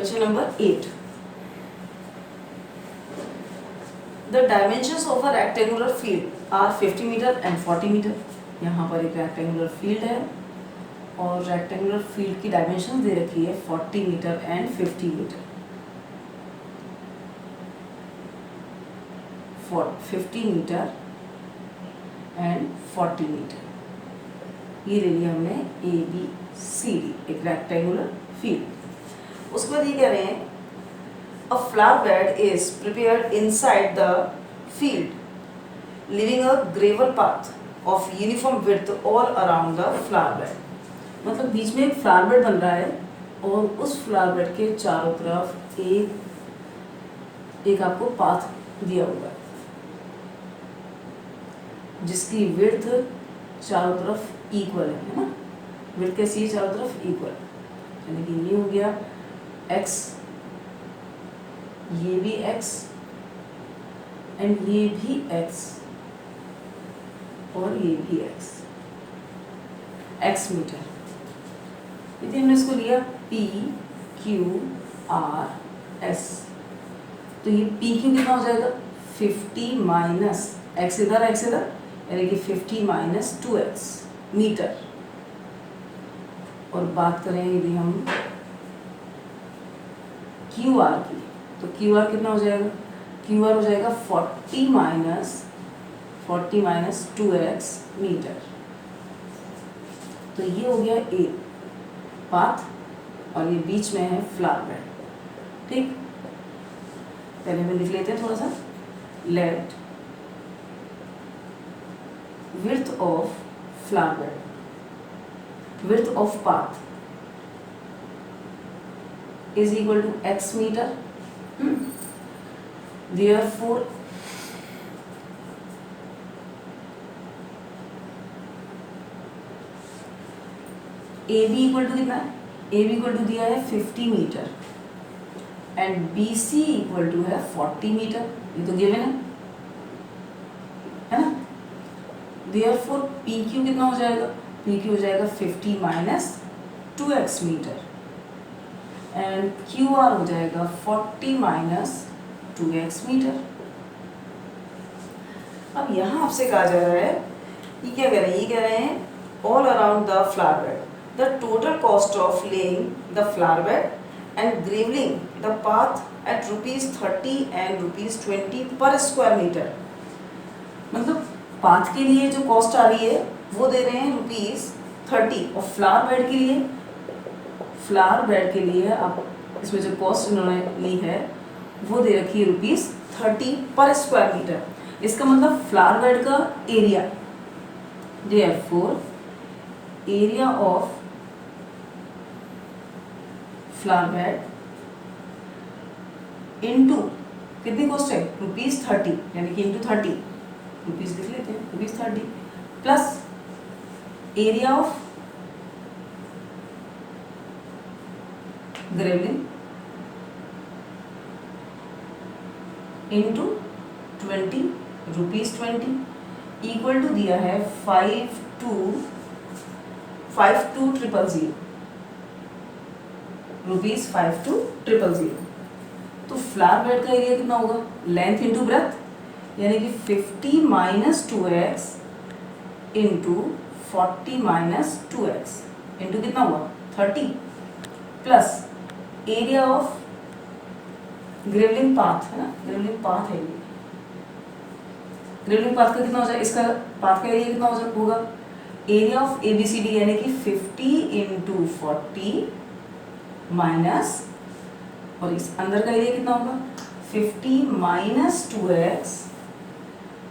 Question number 8. The dimensions of a rectangular field are 50 metre and 40 metre. यहाँ पर एक rectangular field है और रेक्टेंगुलर फील्ड की डायमेंशन दे रखी है 40 metre and 50 metre. 50 metre and 40 metre. ये ले लिया हमने ABCD, एक रेक्टेंगुलर फील्ड. उसके बाद ये कह रहे हैं a flower bed is prepared inside the field, leaving a gravel path of uniform width all around the flower bed. मतलब बीच में एक फ्लावर बेड बन रहा है और उस फ्लावर बेड के चारों तरफ एक आपको पाथ दिया हुआ है जिसकी विड्थ चारों तरफ इक्वल है ना. विड्थ कैसी है? चारों तरफ इक्वल. यानी कि ये हो गया x, ये भी x एंड ये भी x और ये भी x मीटर. यदि हमने इसको लिया P Q R S तो ये P Q कितना हो जाएगा? 50 माइनस x इधर x इधर, यानी कि 50 माइनस 2x मीटर. और बात करें यदि हम QR की तो QR कितना हो जाएगा? QR हो जाएगा 40 माइनस 2x मीटर. तो ये हो गया A पाथ और ये बीच में है फ्लावर बेड. ठीक, पहले हम लिख लेते हैं थोड़ा सा. Let width of flower bed, width of path is equal to x meter. Therefore AB equal to कितना है? AB equal to दिया है 50 metre and BC equal to है 40 मीटर. ये तो गिवन है ना. Therefore PQ कितना हो जाएगा? PQ हो जाएगा 50 minus 2x metre and QR हो जाएगा 40 माइनस 2x मीटर. अब यहाँ आपसे कहा जा रहा है, ये क्या कह रहे हैं? ये कह रहे हैं all around the flower bed the total cost of laying the flower bed and gravelling the path at ₹30 and ₹20 पर स्क्वायर मीटर. मतलब पाथ के लिए जो कॉस्ट आ रही है वो दे रहे हैं ₹30 और फ्लावर बेड के लिए, फ्लावर बेड के लिए आप इसमें जो कॉस्ट इन्होंने ली है वो दे रखी है ₹30 पर स्क्वायर मीटर. इसका मतलब फ्लावर बेड का area, therefore area of flower bed into कितनी कॉस्ट है? ₹30, यानी कि इनटू 30 रुपीज लिख लेते हैं. ₹30 plus area of gravelling into 20 ₹20 equal to दिया है 52,000 ₹52,000. तो फ्लावर बेड का एरिया कितना होगा? लेंथ इंटू ब्रेथ, यानी कि 50 minus 2x into 40 minus 2x into कितना हुआ? 30 plus area of grovelling path है ना. ग्रेवलिंग पाथ है ये. ग्रेवलिंग पाथ का कितना हो जाएगा? इसका पाथ का एरिया कितना होगा? एरिया ऑफ ABCD यानी कि 50 इंटू 40 माइनस, और इस अंदर का एरिया कितना होगा? 50 minus 2x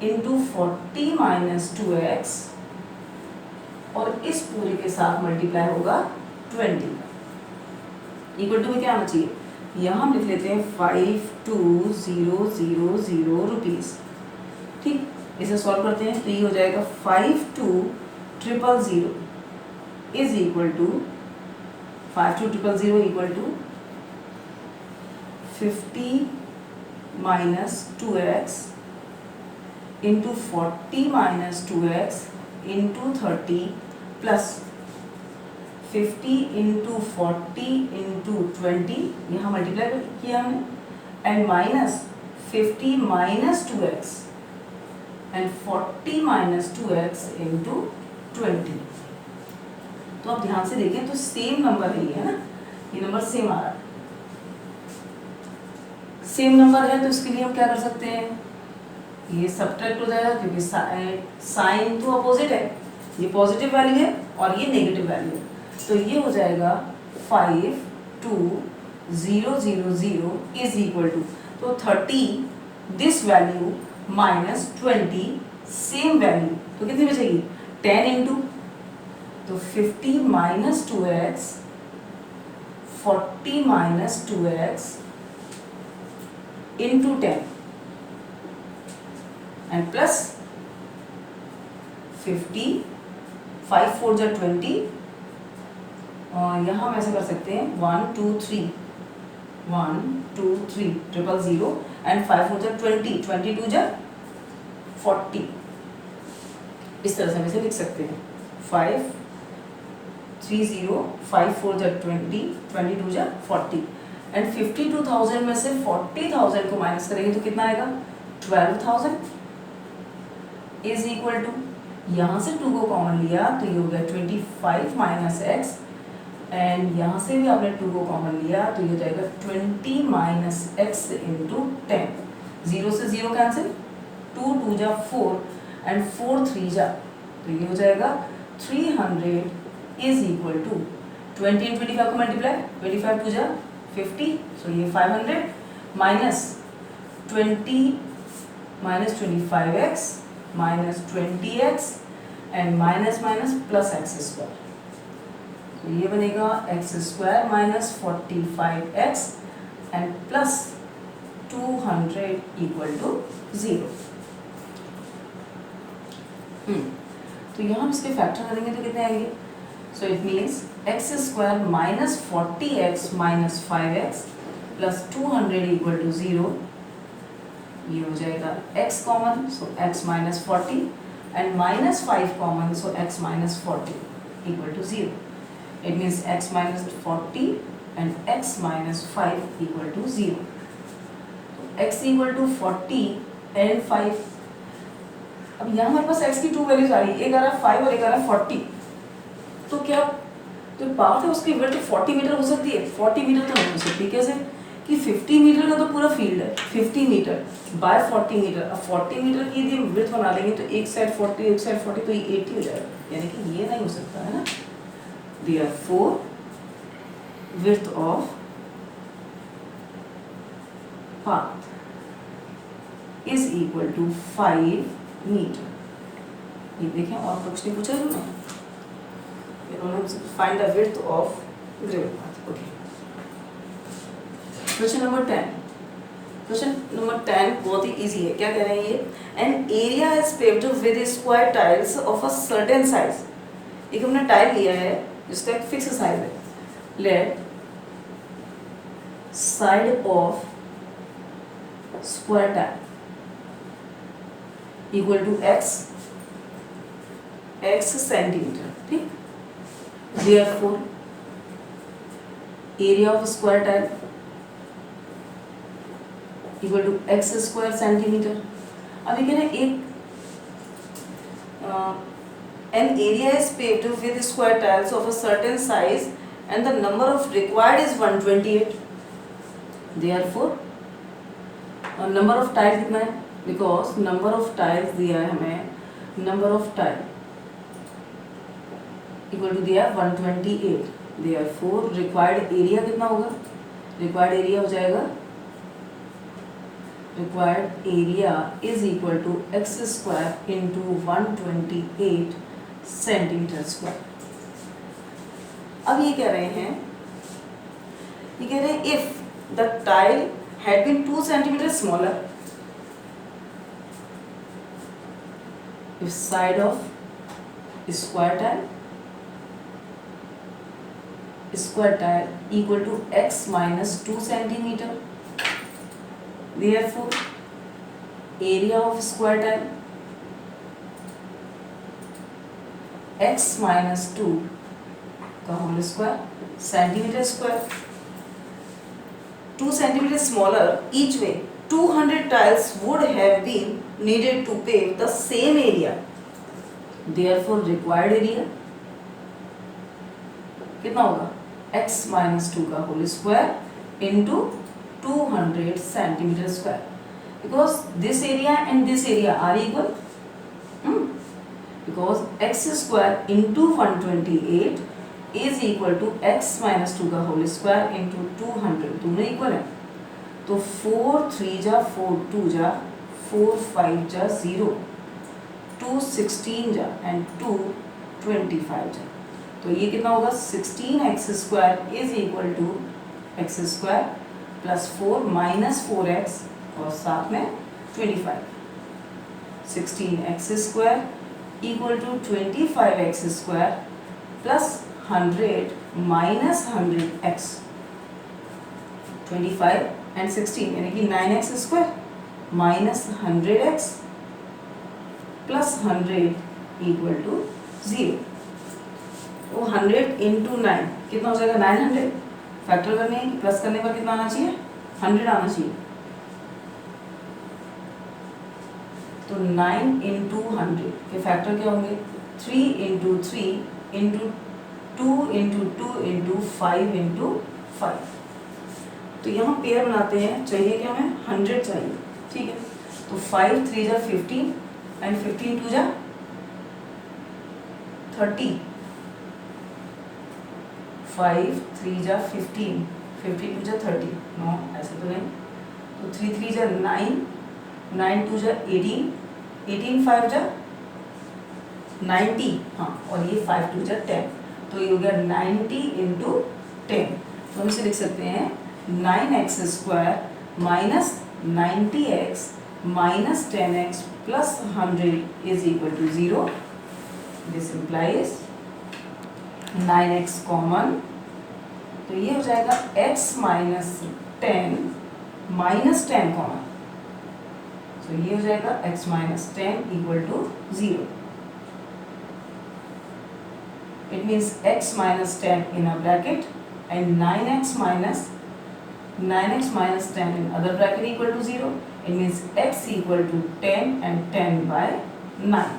into 40 minus 2x और इस पूरे के साथ मल्टीप्लाई होगा 20. इक्वल टू में क्या आना चाहिए? यहाँ हम लिख लेते हैं 52,000 रुपीज़. ठीक, इसे सॉल्व करते हैं तो ये हो जाएगा 52,000 is equal to 52,000 equal to 50 minus 2x into 40 minus 2x into 30 plus 50 into 40 into 20, यहाँ मल्टीप्लाई किया हमने, and minus 50 minus 2x and 40 minus 2x into 20। तो आप ध्यान से देखें तो सेम नंबर है ये, है ना, ये नंबर सेम आ रहा है। सेम नंबर है तो इसके लिए हम क्या कर सकते हैं, ये सब्ट्रैक्ट हो जाएगा क्योंकि साइन तो अपोजिट है, ये पॉजिटिव वैल्यू है और ये नेगेटिव वैल्यू है, तो ये हो जाएगा 5 2 0 0 0 इज इक्वल टू, तो 30 this value minus 20 same value, तो कितनी बचेगी 10 इंटू, तो 50 minus 2x 40 minus 2x into 10 and plus 50 5 4 जा 20, और यहाँ हम ऐसे कर सकते हैं 1 2 3 1 2 3 ट्रिपल 0 एंड 5 4 जा 20 22 जा 40, इस तरह से हम इसे लिख सकते हैं 5 3 0 5 4 जा 20 22 जा 40 एंड 52,000 में से 40,000 को माइनस करेंगे तो कितना आएगा 12,000 इज इक्वल टू, यहाँ से 2 को कॉमन लिया तो ये हो गया 25 माइनस एक्स, एंड यहाँ से भी आपने 2 को कॉमन लिया तो ये हो जाएगा 20 माइनस एक्स इंटू 10, 0 से 0 कैंसिल, 2 2 जा 4 एंड 4 3 जा, तो ये हो जाएगा 300 इज इक्वल टू 20 एंड 25 को मल्टीप्लाई, 25 2 जा 50, सो ये 500 minus 20 minus 25x minus 20x and minus minus plus x square, तो ये बनेगा x square minus 45x and plus 200 equal to 0। तो यहाँ हम इसके फैक्टर करेंगे तो कितने आएंगे, so it means x square minus 40x minus 5x plus 200 equal to 0, ये हो जाएगा x common, so x minus 40 and minus 5 common, so x minus 40 equal to 0, it means x minus 40 and x minus 5 equal to 0, तो x equal to 40 and 5, अब यहाँ हमारे पास x की 2 values आ रही है, एक आ रहा है 5 और एक आ रहा है 40, तो क्या जो पाथ है उसकी विड्थ 40 मीटर हो सकती है, 40 मीटर तो नहीं हो सकती, कैसे कि 50 मीटर का तो पूरा फील्ड है, 50 मीटर बाय 40 मीटर, अब 40 मीटर की यदि विड्थ बना लेंगे तो एक साइड 40 एक साइड 40, तो ये 80 हो जाएगा, यानी कि ये नहीं हो सकता है ना, therefore width of path is equal to 5 metre. ये देखें और कुछ नहीं पूछा उन्होंने, find the width of gravel path. Okay, question number 10, question number 10 बहुत ही इजी है, क्या कह रहे हैं ये, an area is paved with square tiles of a certain size, एक हमने टाइल लिया है जिसका एक फिक्स साइज है, let side of square tile equal to x centimetre, ठीक, therefore area of square tile equal to x square centimetre. अब ये कह रहे हैं एक an area is paved with square tiles of a certain size and the number of required is 128, therefore number of tiles कितना है, because number of tiles दिया है हमें, number of tile equal to दिया 128, therefore required area कितना होगा, required area हो जाएगा, required area is equal to x square into 128 centimetre square. अब ये कह रहे हैं, ये कह रहे हैं if the tile had been 2 centimeters smaller, if side of square tile equal to x minus 2 centimeter, therefore area of square tile x minus 2 का whole square centimetre square. 2 centimeters smaller each way. 200 tiles would have been needed to pave the same area. Therefore, required area कितना होगा? x minus 2 का whole square into 200 centimeter square. Because this area and this area are equal. Because x square into 128 is equal to x minus 2 का whole square into 200. दोनों equal है. तो 4 3 जा 4 2 जा 4 5 जा 0 2 16 जा and 2 25 जा. तो ये कितना होगा? 16x square is equal to x square plus 4 minus 4x और साथ में 25. 16x square equal to 25x square plus 100 minus 100x. 25 and 16 यानी कि 9x square minus 100x plus 100 equal to 0. वो 100 इंटू 9 कितना हो जाएगा? 900. फैक्टर करने हैं, प्लस करने पर कितना आना चाहिए? 100 आना चाहिए. तो 9 इंटू 100 के फैक्टर क्या होंगे? 3 into 3 into 2 into 2 into 5 into 5. तो यहाँ पेयर बनाते हैं. चाहिए क्या हमें? 100 चाहिए. ठीक है. तो 5 3 जा 15 एंड 15 2 जा 30. 5 3 जा 15 15 2 जा 30. नो ऐसे तो नहीं. तो 3 3 जा 9 9 2 जा 18 18 5 जा 90. हाँ, और ये 5 2 जा 10. तो ये हो गया 90 इंटू 10. तो हम इसे लिख सकते हैं 9x square minus 90x minus 10x plus 100 is equal to 0. This implies 9x common. तो ये हो जाएगा x माइनस 10 माइनस 10 कॉमन. तो ये हो जाएगा x minus 10 equal to 0. It means x minus 10 in a bracket and 9x minus 10 in other bracket equal to 0. It means x equal to 10 and 10 by 9.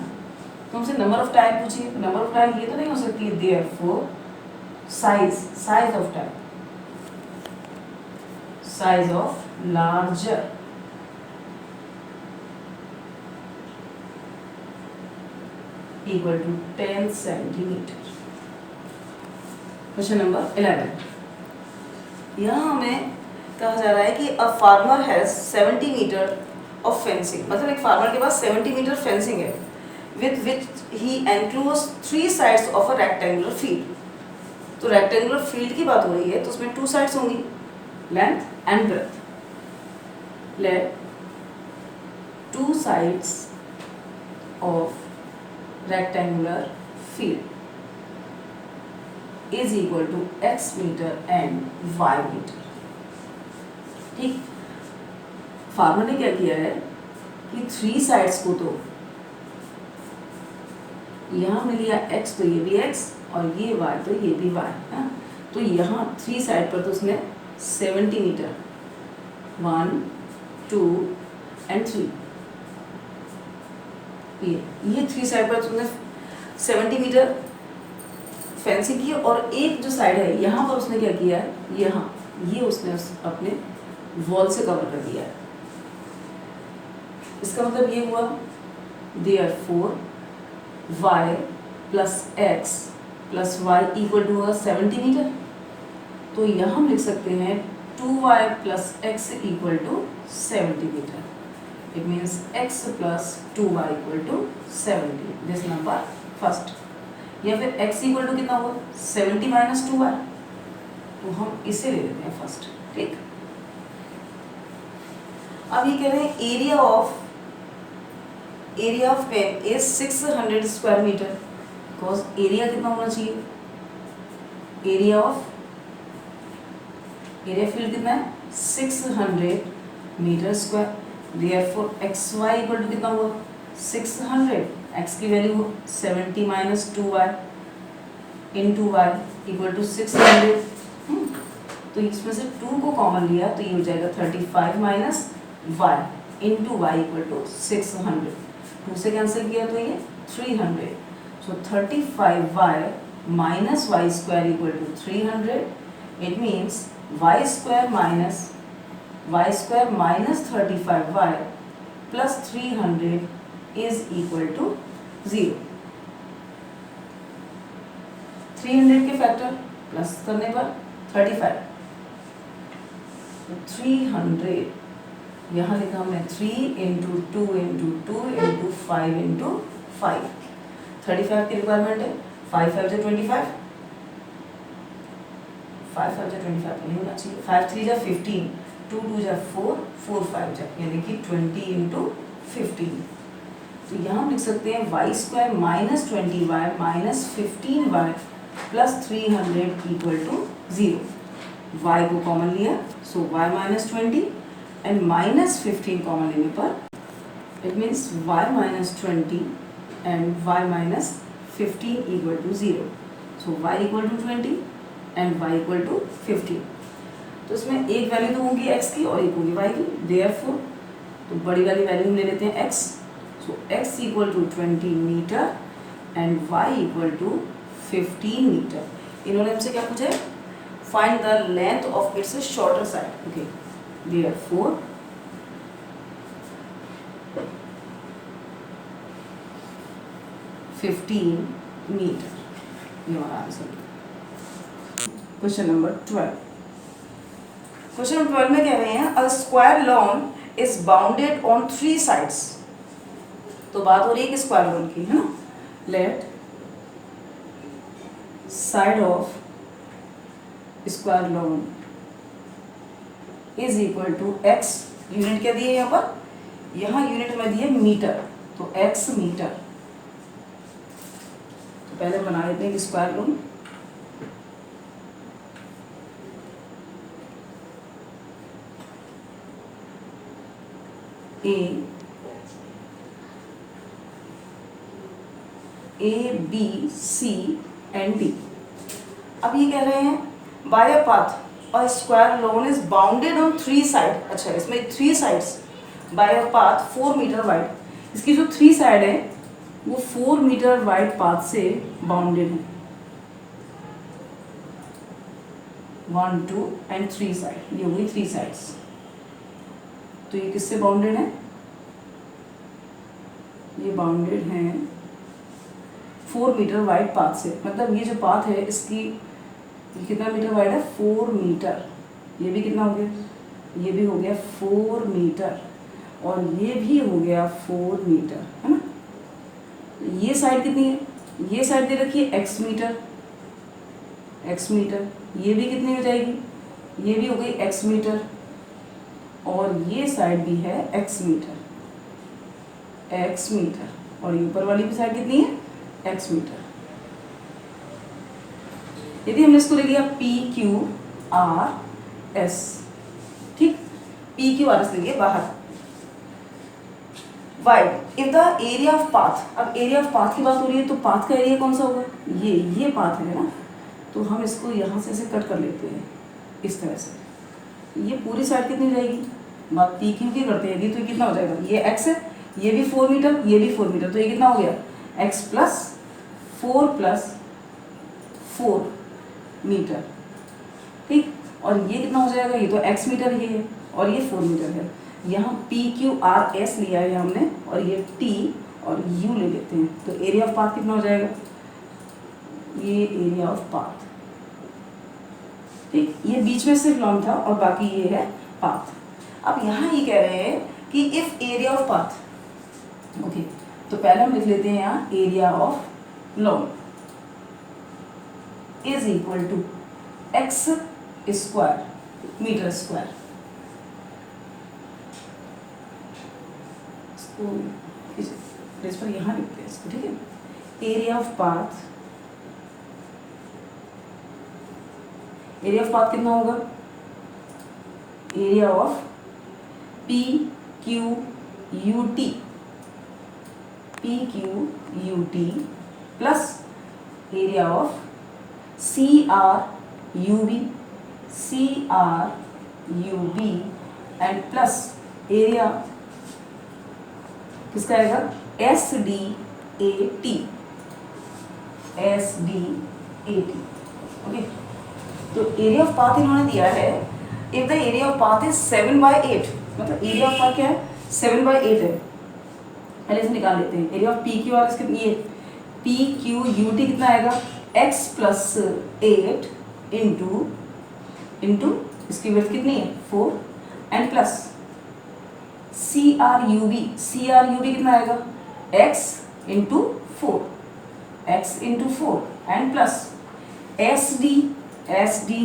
तो हमसे नंबर ऑफ टाइम पूछिए. Number of time ये तो नहीं हो सकती है. Therefore size of time, size of larger equal to 10 centimeter. Question number 11. यहाँ हमें कहा जा रहा है कि a farmer has 70 metre of fencing. मतलब एक फार्मर के पास 70 मीटर फेंसिंग है with which he enclosed 3 sides of a rectangular field. तो रेक्टेंगुलर फील्ड की बात हो रही है तो उसमें 2 साइड्स होंगी, length and breadth. Let 2 sides of rectangular field is equal to x meter and y meter. ठीक. फार्मर ने क्या किया है कि 3 साइड्स को तो यहाँ हमने लिया x तो ये भी x और ये y तो ये भी y है. तो यहाँ 3 साइड पर तो उसने 70 मीटर 1 2 एंड 3 ये 3 साइड पर उसने 70 मीटर फेंसिंग की. और एक जो साइड है यहाँ पर उसने क्या किया है? यहाँ ये उसने अपने वॉल से कवर कर दिया है. इसका मतलब ये हुआ therefore y plus x plus y equal to होगा 70 मीटर. तो यहाँ हम लिख सकते हैं 2y plus x equal to 70 metre. It means x plus 2y equal to 70. This number first. या फिर x इक्वल टू कितना होगा? 70 माइनस 2y. तो हम इसे ले लेते हैं फर्स्ट. ठीक. अब ये कह रहे हैं area of pen is 600 square metre. Because area कितना होना चाहिए? एरिया फील्ड कितना है? 600 metre square. Therefore x y equal to कितना हुआ? 600. एक्स की value 70 minus 2y. Into y equal to 600। तो इसमें से 2 को कॉमन लिया तो ये हो जाएगा 35 minus y into y equal to 600। 2 से कैंसिल किया तो ये 300। So 35y minus y square equal to 300। It means y square minus 35y plus 300 is equal to 0। 300 के फैक्टर प्लस करने पर 35, तो 300 यहाँ लिखा हमने 3 इंटू 2 इंटू 2 इंटू 5 इंटू 5। 35 की रिक्वायरमेंट है। 5 5 जा 25, 5 5 जा 25 नहीं होना चाहिए। 5 3 जा 15, 2 2 जा 4, 4 5 जा यानी कि 20 इंटू 15। तो यहाँ हम लिख सकते हैं y square minus 20y minus 15y plus 300 equal to 0। y को कॉमन लिया so y minus 20 and minus 15 common लेने पर it means y minus 20 and y minus 15 equal to 0। So y equal to 20 and y equal to 15। तो इसमें एक value तो होगी x की और एक होगी y की। देयरफॉर तो बड़ी वाली वैल्यू हम ले लेते हैं x। So x equal to 20 metre and y equal to 15 metre. इन्होंने हमसे क्या पूछा है? Find the length of its shorter side. Okay, therefore metre ये हमारा answer. Question number 12। Question number 12 में कह रहे हैं a square lawn is bounded on 3 sides. तो बात हो रही है कि स्क्वायर लॉन की, है ना। Let side of square lawn is equal to x। Unit क्या दी है यहाँ पर? यहाँ यूनिट में दी है मीटर, तो x मीटर। तो पहले बना लेते हैं square lawn. A B C and D. अब ये कह रहे हैं बाय अ पाथ और square lawn is bounded on 3 side. अच्छा, इसमें 3 sides by a path 4 meter wide. इसकी जो 3 साइड है वो 4 मीटर वाइड पाथ से बाउंडेड है। 1 2 एंड 3 साइड, ये हुई 3 साइड्स। तो ये किससे बाउंडेड है? ये बाउंडेड है 4 मीटर वाइड पाथ से। मतलब ये जो पाथ है इसकी कितना मीटर वाइड है? 4 मीटर। ये भी कितना हो गया? ये भी हो गया 4 मीटर और ये भी हो गया 4 मीटर, है ना। ये साइड कितनी है? ये साइड दे रखी है x मीटर, x मीटर। ये भी कितनी हो जाएगी? ये भी हो गई x मीटर और ये साइड भी है x मीटर, x मीटर। और ये ऊपर वाली भी साइड कितनी है? x मीटर। यदि हमने इसको ले लिया पी क्यू आर एस, ठीक, पी क्यू आर एस ले लिया बाहर। Wide if the area of path. अब एरिया ऑफ पाथ की बात हो रही है तो पाथ का एरिया कौन सा होगा? ये पाथ है ना। तो हम इसको यहाँ से ऐसे कट कर लेते हैं इस तरह से। ये पूरी साइड कितनी जाएगी? बात पी क्यू की करते हैं यदि, तो ये कितना हो जाएगा? ये x है, ये भी 4 मीटर, ये भी 4 मीटर। तो ये कितना हो गया? x प्लस 4 मीटर, ठीक। और ये कितना हो जाएगा? ये तो x मीटर ये है और ये 4 मीटर है। यहाँ पी क्यू आर एस लिया है हमने और ये t और u ले लेते हैं। तो एरिया ऑफ पाथ कितना हो जाएगा? ये एरिया ऑफ पाथ, ठीक। ये बीच में सिर्फ लॉन था और बाकी ये है पाथ। अब यहाँ ये कह रहे हैं कि if area of path, okay, तो पहले हम लिख लेते हैं यहाँ area of lawn is equal to x square meter square. इस पर यहाँ लिखते हैं इसको, ठीक है। Area of path, area of path कितना होगा? Area of P Q U T, P Q U T plus area of CRUB and plus area किसका आएगा SDAT ओके। तो एरिया ऑफ पाथ इन्होंने दिया है, if the area of path is 7/8, मतलब area of path क्या है 7/8 है। पहले इसे निकाल लेते हैं। एरिया ऑफ PQR इसके ये PQUT कितना आएगा x + 8 इंटू इसकी विड्थ कितनी है 4 एंड प्लस CRUB कितना आएगा x into 4 and plus SDAT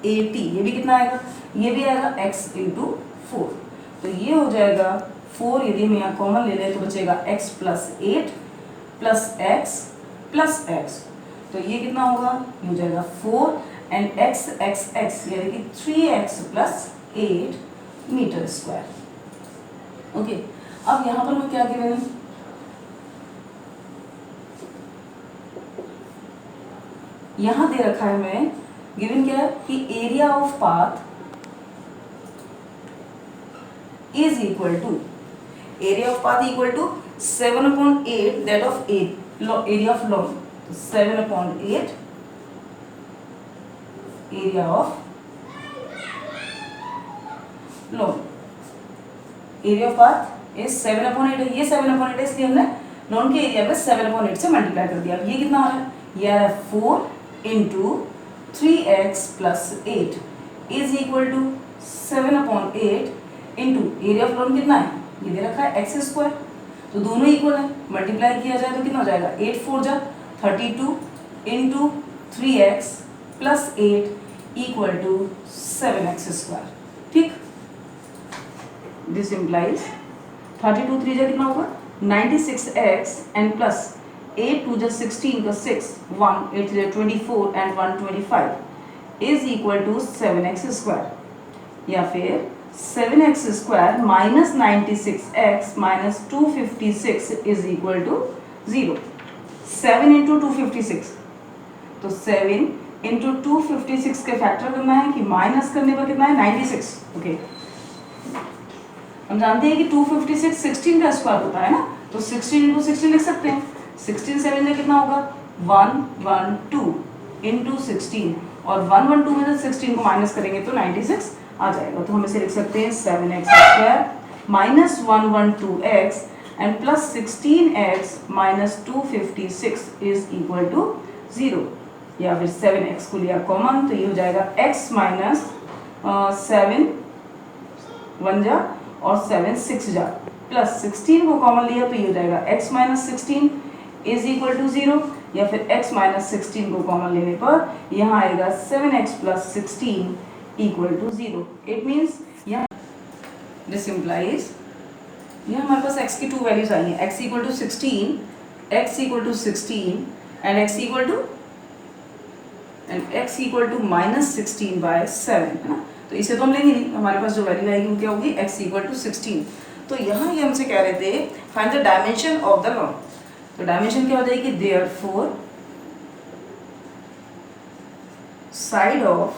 ये भी कितना आएगा, ये भी आएगा x इंटू 4। तो ये हो जाएगा 4, यदि हम यहाँ कॉमन ले लें तो बचेगा x + 8 + x। तो ये कितना होगा, ये हो जाएगा 4 एंड x यानी कि 3x + 8 मीटर स्क्वायर। ओके, अब यहाँ पर मैं क्या कह रही हूँ, यहाँ दे रखा है मैं गिवन क्या है कि area of path is equal to 7/8 that of area of lawn, 7/8 area of lawn. Area of path is 7/8 है, ये 7/8 है, इसलिए हमने लॉन्ग के एरिया में 7/8 से मल्टीप्लाई कर दिया। अब ये कितना हो रहा है, ये आ रहा है 4 into 3x + 8 is equal to 7/8 into area of lawn कितना है, ये दे रखा है x²। तो दोनों इक्वल है, मल्टीप्लाई किया जाए तो कितना हो जाएगा 8 4 जा 32 into 3x + 8 equal to 7x²। ठीक, दिस इम्प्लाइज 32 3 जा कितना होगा 96x एंड प्लस 8 2 जा 16 का 6 1 8 3 24 and 125 is equal to 7x², या फिर 7x² minus 96x minus 256 is equal to 0। 7 into 256, तो 7 इंटू 256 के फैक्टर करना है कि माइनस करने पर कितना है 96। ओके, हम जानते हैं कि 256 16 का स्क्वायर होता है ना, तो 16 इंटू 16 लिख सकते हैं। 16 7 में कितना होगा 112 इंटू 16 और 112 में से 16 को माइनस करेंगे तो 96 आ जाएगा। तो हम इसे लिख सकते हैं 7x² minus 112x and plus 16x minus 256 is equal to 0, या फिर 7x को लिया कॉमन तो ये हो जाएगा x माइनस 7 1 जा और 7 6 जा प्लस 16 को कॉमन लिया तो ये हो जाएगा x minus 16 is equal to 0, या फिर x माइनस 16 को कॉमन लेने पर यहाँ आएगा 7x + 16 equal to 0। It means यहाँ this implies यहाँ हमारे पास x की 2 वैल्यूज आई हैं, x equal to 16 and x equal to -16/7 है ना। तो इसे तो हम लेंगे नहीं, हमारे पास जो वैल्यू आएगी वो क्या होगी x equal to 16। तो यहाँ ये हमसे कह रहे थे find the dimension of the lawn. तो डायमेंशन क्या हो जाएगी, therefore side of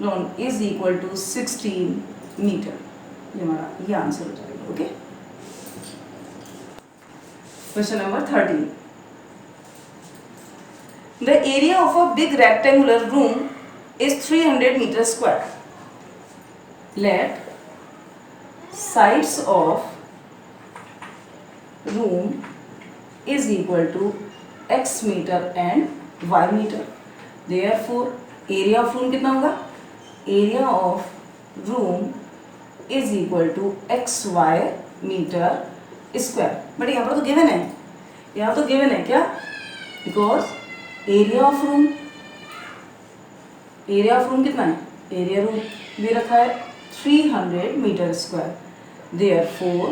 lawn is equal to 16 meter. ये हमारा ये आंसर हो जाएगा। Okay, question number 13। The area of a big rectangular room is 300 meter square. Let sides of room is equal to x meter and y meter. Therefore, area of room कितना होगा? Area of room is equal to xy meter square. But यहाँ पर तो given है, यहाँ तो given है क्या? Because area of room कितना है, एरिया रूम दे रखा है 300 meter square. Therefore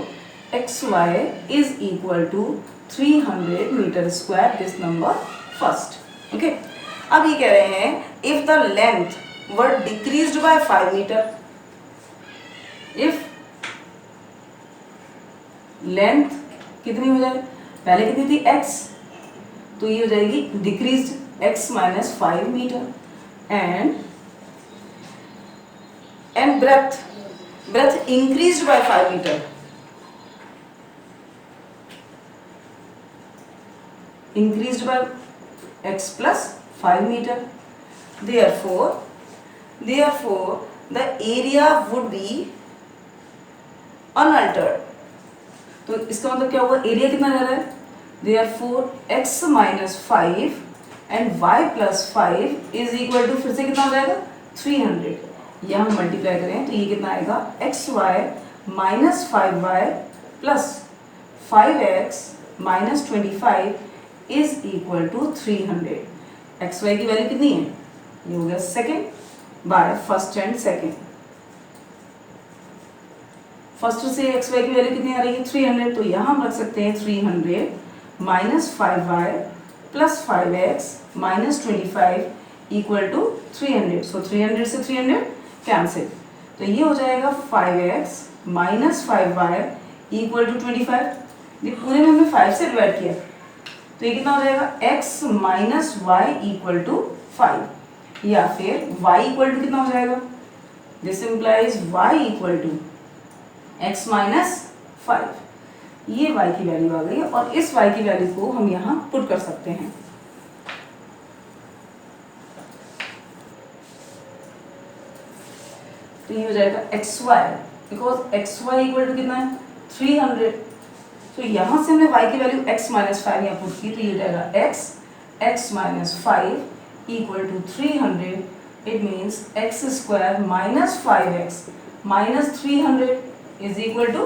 xy is equal to 300 meter square, this number first. Okay, अब ये कह रहे हैं if the length were decreased by 5 meter, if length कितनी हो जाए, पहले कितनी थी x, तो ये हो जाएगी decreased x minus 5 meter, and breadth increased by 5 meter, increased by x plus 5 meter. Therefore the area would be unaltered. तो इसका मतलब क्या हुआ, एरिया कितना रह रहा है, therefore x minus 5 and y plus 5 is equal to, फिर से कितना हो जाएगा 300. यह हम मल्टीप्लाई करें तो ये कितना आएगा, xy minus 5y plus 5x minus 25 is equal to 300. xy की वैल्यू कितनी है, ये हो गया second by first and second. First से एक्स वाई की वैल्यू कितनी आ रही है 300, तो यहाँ हम रख सकते हैं 300 minus 5y plus 5x minus 25 equal to 300. So 300 से 300 कैंसिल, तो ये हो जाएगा 5x minus 5y equal to 25. ये पूरे में हमने 5 से डिवाइड किया, तो ये कितना हो जाएगा x minus Y equal to 5, या फिर y इक्वल टू कितना हो जाएगा, this implies y equal to x minus 5. ये y की वैल्यू आ गई और इस y की वैल्यू को हम यहाँ पुट कर सकते हैं. तो ये हो जाएगा xy, because xy equal to कितना है 300. तो यहाँ से हमने y की वैल्यू x माइनस 5 यहाँ पुट की, तो ये हो जाएगा x minus 5 equal to 300. It means x square minus 5x minus 300 is equal to,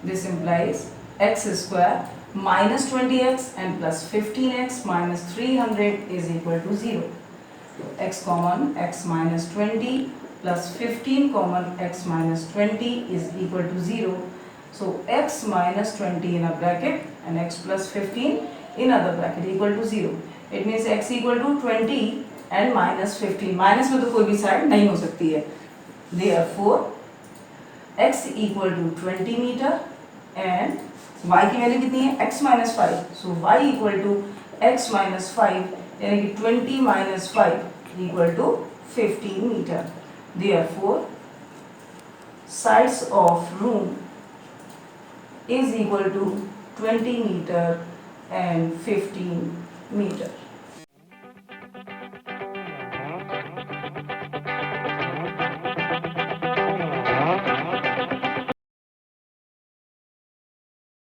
this implies x square minus 20x and plus 15x minus 300 is equal to 0. X common, x minus 20 plus 15 common, x minus 20 is equal to 0. So x minus 20 in a bracket and x plus 15 in other bracket equal to 0. It means x equal to 20 and minus 15. Minus में तो कोई भी side नहीं हो सकती है. Therefore x equal to 20 meter and y की value कितनी है x minus 5. So y equal to x minus 5 यानी कि 20 minus 5 equal to 15 meter. Therefore sides of room is equal to 20 meter and 15 meter.